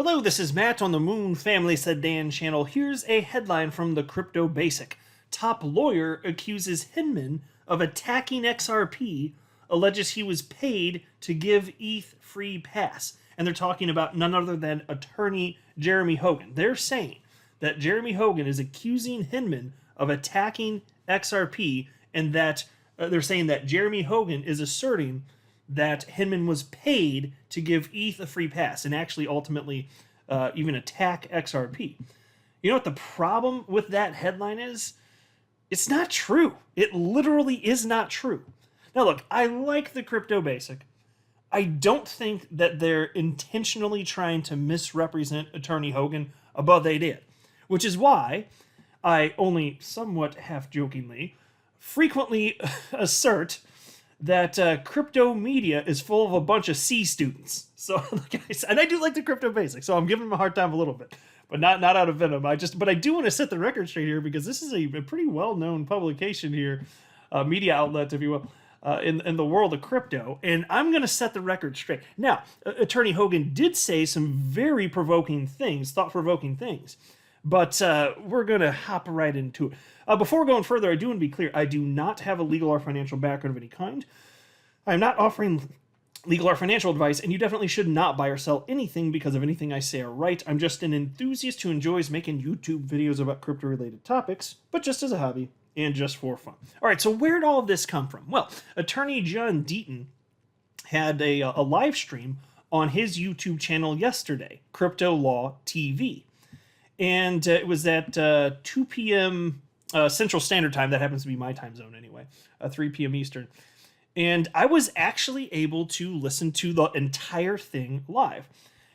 Hello, this is Matt on the Moon Family Sedan channel. Here's a headline from the Crypto Basic. Top lawyer accuses Hinman of attacking XRP, alleges he was paid to give ETH free pass. And they're talking about none other than attorney Jeremy Hogan. They're saying that Jeremy Hogan is accusing Hinman of attacking XRP, and that they're saying that Jeremy Hogan is asserting that Hinman was paid to give ETH a free pass and actually ultimately even attack XRP. You know what the problem with that headline is? It's not true. It literally is not true. Now look, I like the Crypto Basic. I don't think that they're intentionally trying to misrepresent Attorney Hogan above they did, which is why I only somewhat half-jokingly frequently assert that crypto media is full of a bunch of C students. So, and I do like the Crypto Basic, so I'm giving them a hard time a little bit, but not out of venom. But I do want to set the record straight here because this is a pretty well-known publication here, media outlet, if you will, in the world of crypto, and I'm going to set the record straight. Now, Attorney Hogan did say some very provoking things, thought-provoking things, but we're going to hop right into it. Before going further, I do want to be clear. I do not have a legal or financial background of any kind. I'm not offering legal or financial advice, and you definitely should not buy or sell anything because of anything I say or write. I'm just an enthusiast who enjoys making YouTube videos about crypto-related topics, but just as a hobby and just for fun. All right, so where did all of this come from? Well, Attorney John Deaton had a live stream on his YouTube channel yesterday, Crypto Law TV. And it was at 2 p.m. Central Standard Time. That happens to be my time zone anyway, 3 p.m. Eastern. And I was actually able to listen to the entire thing live.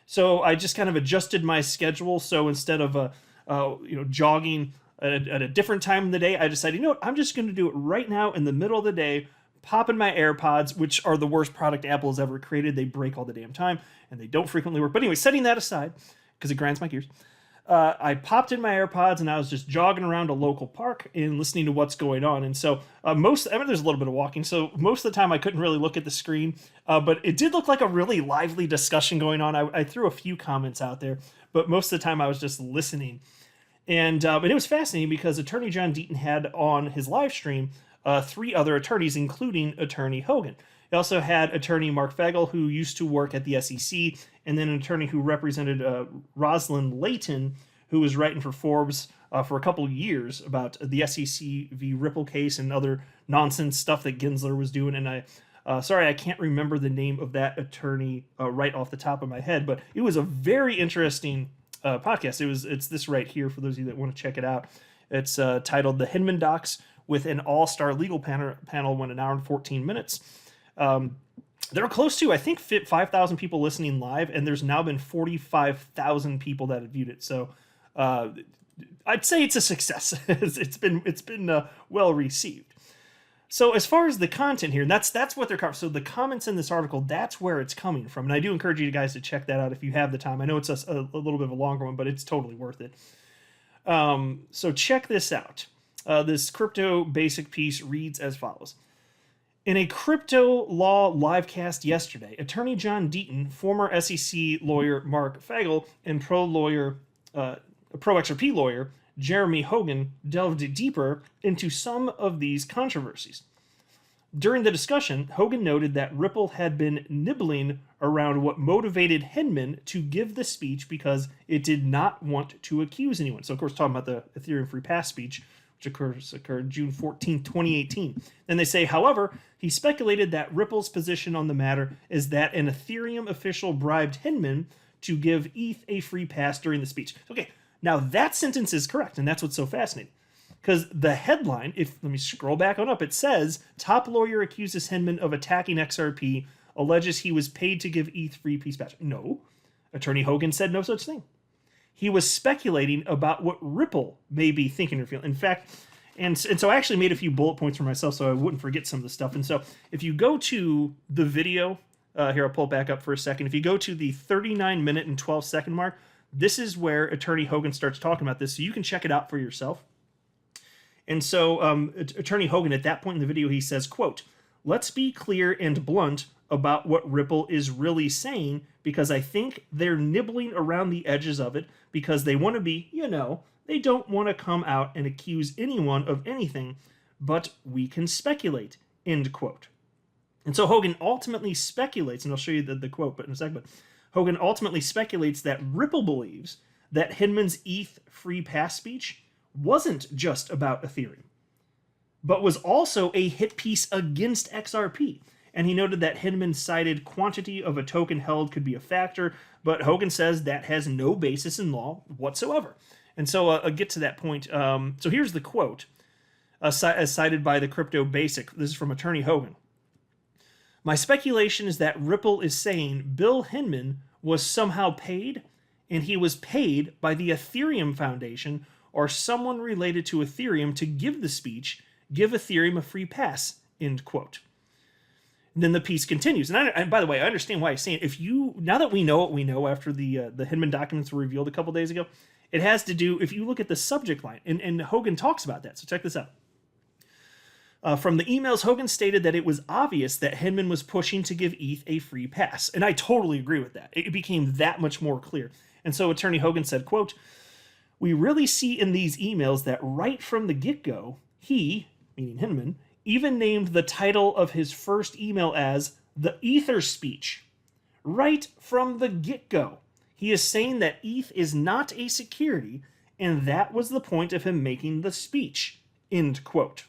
So I just kind of adjusted my schedule. So instead of jogging at a different time in the day, I decided, you know what, I'm just going to do it right now in the middle of the day, pop in my AirPods, which are the worst product Apple has ever created. They break all the damn time, and they don't frequently work. But anyway, setting that aside, because it grinds my gears, I popped in my AirPods and I was just jogging around a local park and listening to what's going on. And so there's a little bit of walking, so most of the time I couldn't really look at the screen, but it did look like a really lively discussion going on. I threw a few comments out there, but most of the time I was just listening. And it was fascinating because Attorney John Deaton had on his live stream 3 other attorneys, including Attorney Hogan. He also had Attorney Mark Fagel, who used to work at the SEC, and then an attorney who represented Rosalind Layton, who was writing for Forbes for a couple of years about the SEC v. Ripple case and other nonsense stuff that Gensler was doing. And I can't remember the name of that attorney right off the top of my head, but it was a very interesting podcast. It's this right here for those of you that want to check it out. It's titled "The Hinman Docs" with an all-star legal panel. Went 1 hour and 14 minutes. There are close to, I think, 5,000 people listening live, and there's now been 45,000 people that have viewed it. So I'd say it's a success. it's been well received. So as far as the content here, and that's what they're covering. So the comments in this article, that's where it's coming from, and I do encourage you guys to check that out if you have the time. I know it's a little bit of a longer one, but it's totally worth it. So check this out. This Crypto Basic piece reads as follows. In a crypto law livecast yesterday, Attorney John Deaton, former SEC lawyer Mark Fagel, and pro XRP lawyer Jeremy Hogan delved deeper into some of these controversies. During the discussion, Hogan noted that Ripple had been nibbling around what motivated Hinman to give the speech because it did not want to accuse anyone. So, of course, talking about the Ethereum Free Pass speech, which occurred June 14, 2018. Then they say, however, he speculated that Ripple's position on the matter is that an Ethereum official bribed Hinman to give ETH a free pass during the speech. Okay, now that sentence is correct, and that's what's so fascinating. Because the headline, let me scroll back on up, it says, top lawyer accuses Hinman of attacking XRP, alleges he was paid to give ETH free peace patch. No, Attorney Hogan said no such thing. He was speculating about what Ripple may be thinking or feeling. In fact, and so I actually made a few bullet points for myself so I wouldn't forget some of the stuff. And so if you go to the video, here I'll pull it back up for a second. If you go to the 39-minute and 12-second mark, this is where Attorney Hogan starts talking about this, so you can check it out for yourself. And so Attorney Hogan, at that point in the video, he says, quote, "Let's be clear and blunt about what Ripple is really saying, because I think they're nibbling around the edges of it because they want to be, they don't want to come out and accuse anyone of anything, but we can speculate, end quote. And so Hogan ultimately speculates, and I'll show you the quote but in a second, but Hogan ultimately speculates that Ripple believes that Hinman's ETH free pass speech wasn't just about Ethereum, but was also a hit piece against XRP. And he noted that Hinman cited quantity of a token held could be a factor, but Hogan says that has no basis in law whatsoever. And so I'll get to that point. So here's the quote, as cited by the Crypto Basic. This is from Attorney Hogan. My speculation is that Ripple is saying Bill Hinman was somehow paid, and he was paid by the Ethereum Foundation or someone related to Ethereum to give the speech, give Ethereum a free pass, end quote. And then the piece continues. And by the way, I understand why he's saying, now that we know what we know after the Hinman documents were revealed a couple days ago, it has to do, if you look at the subject line, and Hogan talks about that, so check this out. From the emails, Hogan stated that it was obvious that Hinman was pushing to give ETH a free pass. And I totally agree with that. It became that much more clear. And so Attorney Hogan said, quote, we really see in these emails that right from the get-go, he, meaning Hinman, even named the title of his first email as the Ether speech. Right from the get-go. He is saying that ETH is not a security, and that was the point of him making the speech, end quote.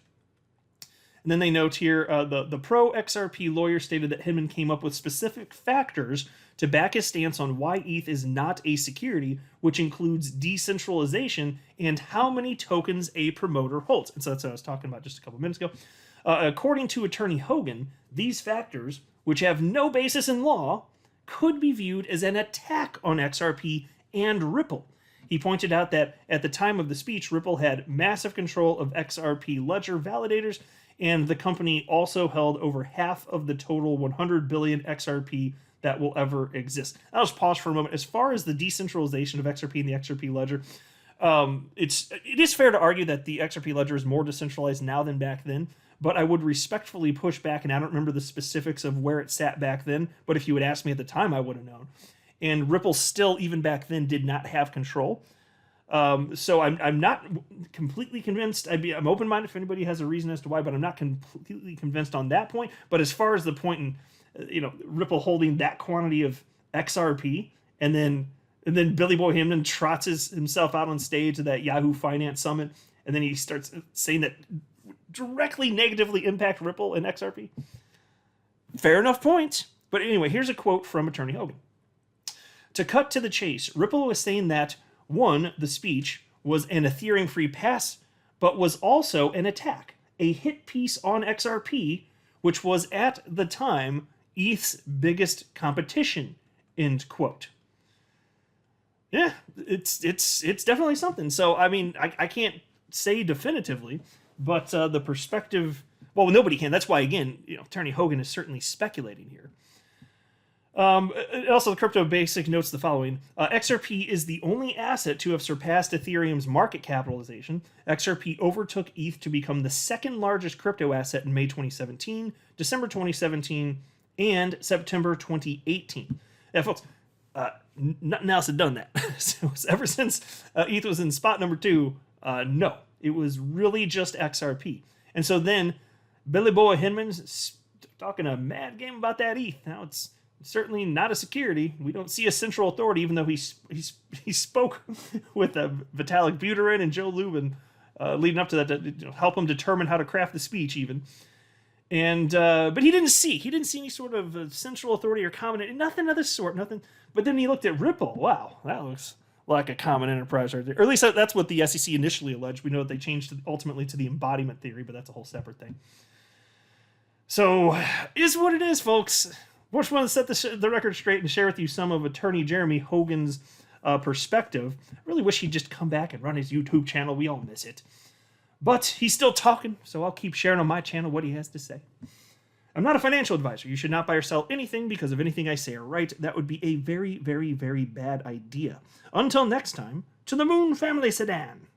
And then they note here, the pro-XRP lawyer stated that Hinman came up with specific factors to back his stance on why ETH is not a security, which includes decentralization and how many tokens a promoter holds. And so that's what I was talking about just a couple minutes ago. According to Attorney Hogan, these factors, which have no basis in law, could be viewed as an attack on XRP and Ripple. He pointed out that at the time of the speech, Ripple had massive control of XRP ledger validators, and the company also held over half of the total 100 billion XRP that will ever exist. I'll just pause for a moment. As far as the decentralization of XRP and the XRP ledger, it is fair to argue that the XRP ledger is more decentralized now than back then, but I would respectfully push back, and I don't remember the specifics of where it sat back then, but if you had asked me at the time, I would have known. And Ripple still, even back then, did not have control. So I'm not completely convinced. I'm open-minded if anybody has a reason as to why, but I'm not completely convinced on that point. But as far as the point in, Ripple holding that quantity of XRP, and then Billy Boy Hinman trots himself out on stage at that Yahoo Finance Summit, and then he starts saying that directly negatively impact Ripple and XRP. Fair enough point. But anyway, here's a quote from Attorney Hogan. To cut to the chase, Ripple was saying that, one, the speech was an Ethereum free pass, but was also an attack, a hit piece on XRP, which was at the time ETH's biggest competition, end quote. Yeah, it's definitely something. So, I mean, I can't say definitively, but the perspective, well, nobody can. That's why, again, Attorney Hogan is certainly speculating here. Also, the Crypto Basic notes the following. XRP is the only asset to have surpassed Ethereum's market capitalization. XRP overtook ETH to become the second largest crypto asset in May 2017, December 2017, and September 2018. Yeah, folks, nothing else had done that. So ever since ETH was in spot number 2, no. It was really just XRP. And so then Billy Boy Hinman's talking a mad game about that ETH. Now it's certainly not a security. We don't see a central authority, even though he spoke with Vitalik Buterin and Joe Lubin leading up to that to help him determine how to craft the speech even. And but he didn't see any sort of central authority or common, nothing of the sort, nothing. But then he looked at Ripple. Wow, that looks like a common enterprise right there. Or at least that's what the SEC initially alleged. We know that they changed ultimately to the embodiment theory, but that's a whole separate thing. So, is what it is, folks. I just want to set the record straight and share with you some of Attorney Jeremy Hogan's perspective. I really wish he'd just come back and run his YouTube channel. We all miss it. But he's still talking, so I'll keep sharing on my channel what he has to say. I'm not a financial advisor. You should not buy or sell anything because of anything I say or write. That would be a very, very, very bad idea. Until next time, to the Moon Family Sedan.